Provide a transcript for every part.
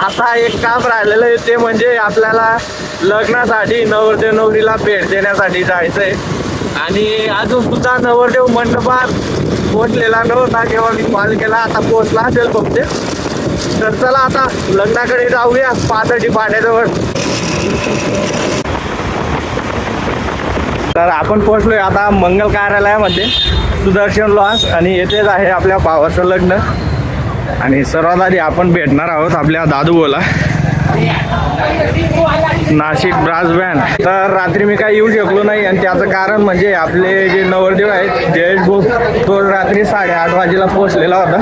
आता एक काम राहिलेलं आहे, ते म्हणजे आपल्याला लग्नासाठी नवरदेव नवरीला भेट देण्यासाठी जायचंय. आणि अजून सुद्धा नवरदेव मंडपात पोहोचलेला नव्हता जेव्हा मी कॉल केला. आता पोहोचला असेल बहुतेक. तर चला आता लग्नाकडे जाऊया पाथर्डी पाड्याजवळ. तर आपण पोहोचलोय आता मंगल कार्यालयामध्ये, सुदर्शन लॉन्स. आणि येथेच आहे आपल्या भावाचं लग्न. आणि सर्वात आधी आपण भेटणार आहोत आपल्या दादूभाऊला, नाशिक ब्रास बँड. तर रात्री मी काही येऊ शकलो नाही आणि त्याचं कारण म्हणजे आपले जे नवरदेव आहेत जयेश भाऊ, तो रात्री 8:30 वाजेला पोहोचलेला होता.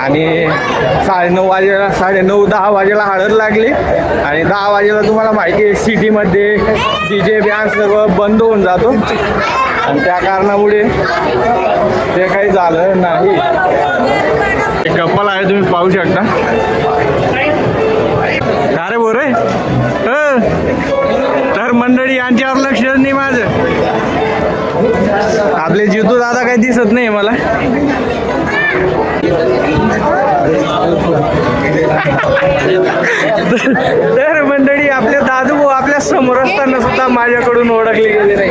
आणि 9:30 वाजेला 9:30-10 वाजेला हळद लागली. आणि 10 वाजेला तुम्हाला माहिती आहे सिटीमध्ये DJ बँड सर्व बंद होऊन जातो. आणि त्या कारणामुळे ते काही झालं नाही. एक कपल आहे, तुम्ही पाहू शकता. अरे बोर रे. तर मंडळी यांच्यावर लक्ष नाही माझं. आपले जितू दादा काही दिसत नाही मला. तर मंडळी आपले दादू भाऊ आपल्या समोर असताना सुद्धा माझ्याकडून ओळखली गेली नाही.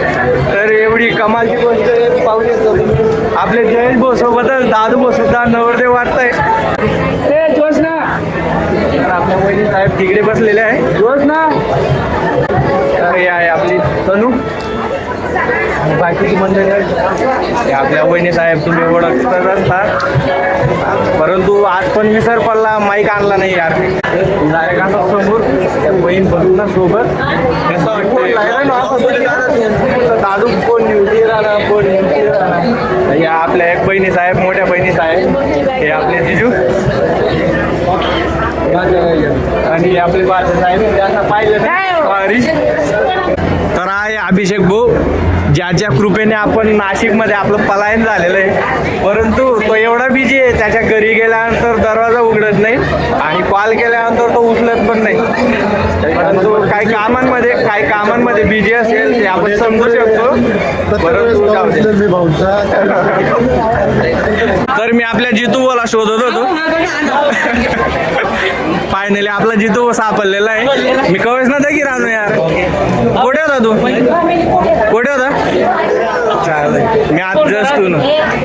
तर एवढी कमालची गोष्ट पाहू शकतो तुम्ही. आपले जयेश भाऊ सोबतच दादू भाऊ सुद्धा नवरदेव वाटतंय. जोश ना. तर आपल्या वहिनी साहेब तिकडे बसलेले आहे. जोश ना. तर हे आहे आपली तनू. बाकीची मंडळी आपल्या वहिनी साहेब तुम्ही ओळखतच असतात. परंतु आज पण विसर पडला, माईक आणला नाही यार. डायरेक्ट समोर बहीण बघून ना सोबत दादू कोण न्यूटी राहणार कोण न्यूटी राहणार. या आपल्या एक बहिणी साहेब, मोठ्या बहिणी साहेब, हे आपले जिजू आणि आपले बाळासाहेब साहेब त्यांना पाहिलं नाही. तर आहे अभिषेक भाऊ, ज्याच्या कृपेने आपण नाशिकमध्ये आपलं पलायन झालेलं आहे. परंतु तो एवढा बिझी आहे, त्याच्या घरी गेल्यानंतर दरवाजा उघडत नाही आणि कॉल केल्यानंतर तो उचलत पण नाही. परंतु काही कामांमध्ये बिझी असेल ते आपण समजू शकतो. तर मी आपल्या जितूला शोधत होतो. फायनली आपला जितू सापडलेला आहे. मी कवेच ना की राहतो यार. कुठे होता तू? कुठे होता? मी आज जस्ट तू.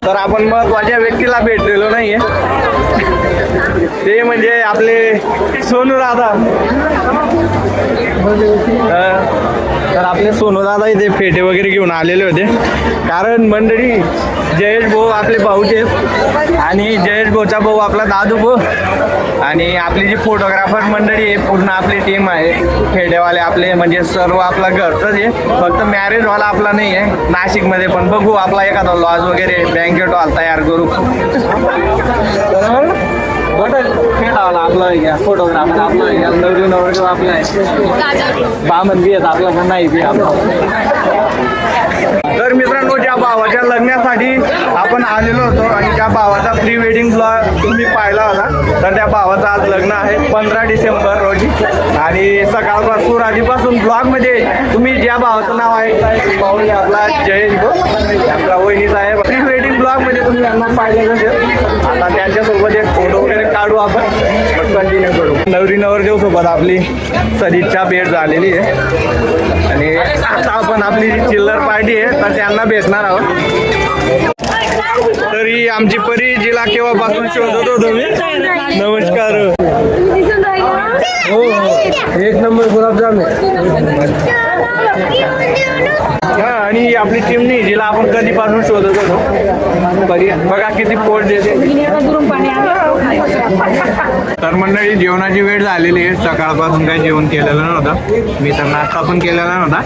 तर आपण महत्वाच्या व्यक्तीला भेटलेलो नाहीये, ते म्हणजे आपले सोनू दादा. तर आपले सोनू दादा इथे फेटे वगैरे घेऊन आलेले होते. कारण मंडळी जयेश भाऊ आपले भाऊचे आणि जयेश भाऊचा भाऊ आपला दादू भाऊ आणि आपली जी फोटोग्राफर मंडळी आहे पूर्ण आपली टीम आहे. फेडेवाले आपले म्हणजे सर्व आपला घरचंच आहे, फक्त मॅरेज हॉल आपला नाही आहे नाशिकमध्ये. पण बघू आपला एखादा लॉज वगैरे बँकेट हॉल तयार करू. फेटावाला आपलं घ्या, फोटोग्राफर आपलं घ्या, नवरी नवरदेव आपलं आहे, बामन बी आहेत आपला पण नाही बी आपला. तर मित्रांनो, ज्या भावाच्या लग्नासाठी आपण आलेलो होतो आणि ज्या भावाचा प्री वेडिंग ब्लॉग तुम्ही पाहिला होता, तर त्या भावाचं आज लग्न आहे 15 डिसेंबर रोजी. आणि सकाळपासून आधीपासून ब्लॉगमध्ये तुम्ही ज्या भावाचं नाव ऐकताय भाऊ आपला जयेश भाऊ, आपला वहिनी साहेब, प्री वेडिंग ब्लॉगमध्ये तुम्ही यांना पाहिलं असेल. आता त्यांच्यासोबत एक फोटो वगैरे काढू आपण, कंटिन्यू करू. नवरी नवरदेव सोबत आपली सदिच्छा भेट झालेली आहे. आणि आता आपण आपली जी चिल्लर पार्टी आहे तर त्यांना भेटणार आहोत. तरी आमची परी, जिला केव्हापासून शोधत होतो मी. नमस्कार. हो, एक नंबर गुलाबजाम आहे. हा, आणि आपली टीम नाही, जिला आपण कधीपासून शोधत होतो. बघा किती पोट देते. तर मंडळी, जेवणाची वेळ झालेली आहे. सकाळपासून काही जेवण केलेलं नव्हतं, मी तर नाश्ता पण केलेला नव्हता.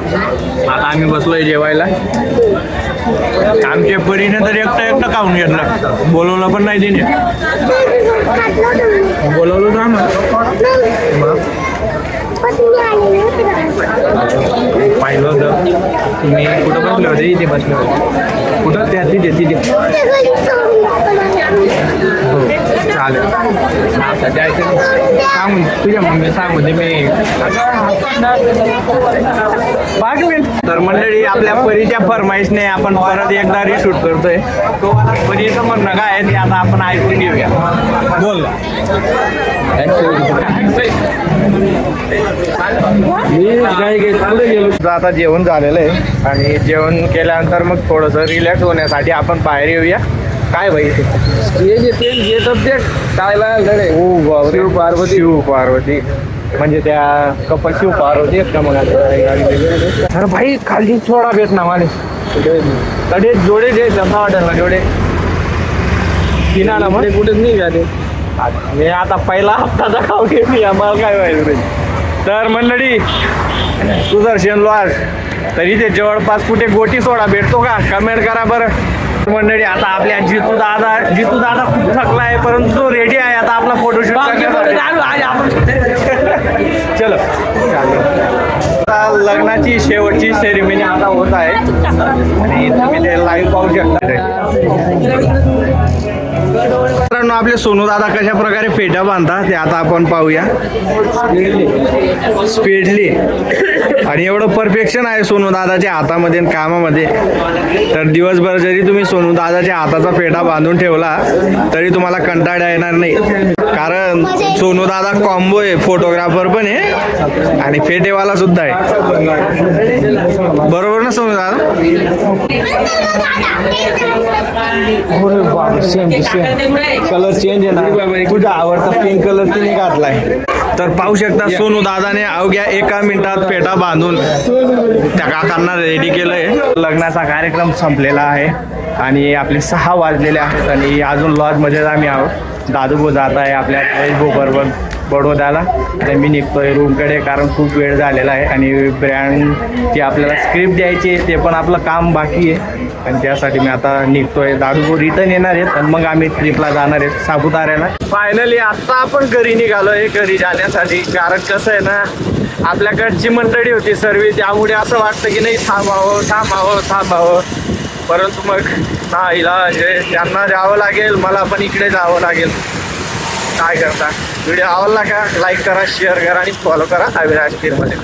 आता आम्ही बसलोय जेवायला. आमच्या परीने तर एकटं खाऊन घेतलं, बोलवलं पण नाही तिने. बोलवलं ना पाहिलं होतं मी कुठं बसले होते, इथे बसले होते. कुठं त्या तिथे हो चालेल. आता जायचं सांगून तुझ्या मम्मी सांगू दे मी पाठवेल. तर मंडळी, आपल्या परीच्या फरमाईशने आपण परत एकदा रिशूट करतोय. तो म्हणणं काय आहे ते आता आपण ऐकून घेऊया. बोल. आता जेवण झालेलं आहे आणि जेवण केल्यानंतर मग थोडंसं रिलॅक्स होण्यासाठी आपण बाहेर येऊया. काय भाई शिव पार्वती म्हणजे त्या कपल शिव पार्वती आहेत का? मग अरे भाई खाली थोडा भेट ना मला कडे जोडे जे जमा वाटेल ना जोडे किनाला म्हणे कुठेच नाही झाले. मी आता पहिला हप्ताचा खाऊ घेतली आम्हाला काय व्हायचं. तर मंडळी सुदर्शन लॉज तरी ते जवळपास कुठे गोटी सोडा भेटतो का? कमेंट करा बरं मंडळी. आता आपल्या जितू दादा खूप थकला आहे परंतु तो रेडी आहे आता आपला फोटोशूट चलो. आता लग्नाची शेवटची सेरेमनी आता होत आहे आणि तुम्ही ते लाईव्ह पाहू शकता. मित्रांनो आपले सोनू दादा कशा प्रकारे पेट्या बांधतात ते आता आपण पाहूया. स्पीडली आणि एवढं परफेक्शन आहे सोनू दादाच्या हातामध्ये आणि कामामध्ये. तर दिवसभर जरी तुम्ही सोनू दादाच्या हाताचा पेटा बांधून ठेवला तरी तुम्हाला कंटाळा येणार नाही. कारण सोनू दादा कॉम्बो आहे, फोटोग्राफर पण आहे आणि फेटेवाला सुद्धा आहे. बरोबर ना सोनू दादा? कलर चेंज आहे ना. तुझा आवडता पिंक कलर तिने घातलाय. तर पाहू शकता सोनू दादाने अवघ्या 1 मिनिटात पेटा बांधून त्या काकांना रेडी केलंय. लग्नाचा कार्यक्रम संपलेला आहे आणि आपले 6 वाजलेले आहेत आणि अजून लॉजमध्येच आम्ही आहोत. दादू भाऊ जात आहे आपल्या भाऊ बरोबर बडोद्याला. तर मी निघतोय रूमकडे कारण खूप वेळ झालेला आहे आणि ब्रँडची आपल्याला स्क्रिप्ट द्यायची आहे ते पण आपलं काम बाकी आहे आणि त्यासाठी मी आता निघतोय. दादू भाऊ रिटर्न येणार आहेत आणि मग आम्ही ट्रिपला जाणार आहेत सापुताऱ्याला. फायनली आत्ता आपण घरी निघालोय घरी जाण्यासाठी. कारण कसं आहे ना आपल्याकडची मंडळी होती सर्व त्यामुळे असं वाटतं की नाही थांबावं परंतु मग नाहीला त्यांना जावं लागेल, मला पण इकडे जावं लागेल. काय करता. व्हिडिओ आवडला का? लाईक करा, शेअर करा आणि फॉलो करा अविनाश मध्ये.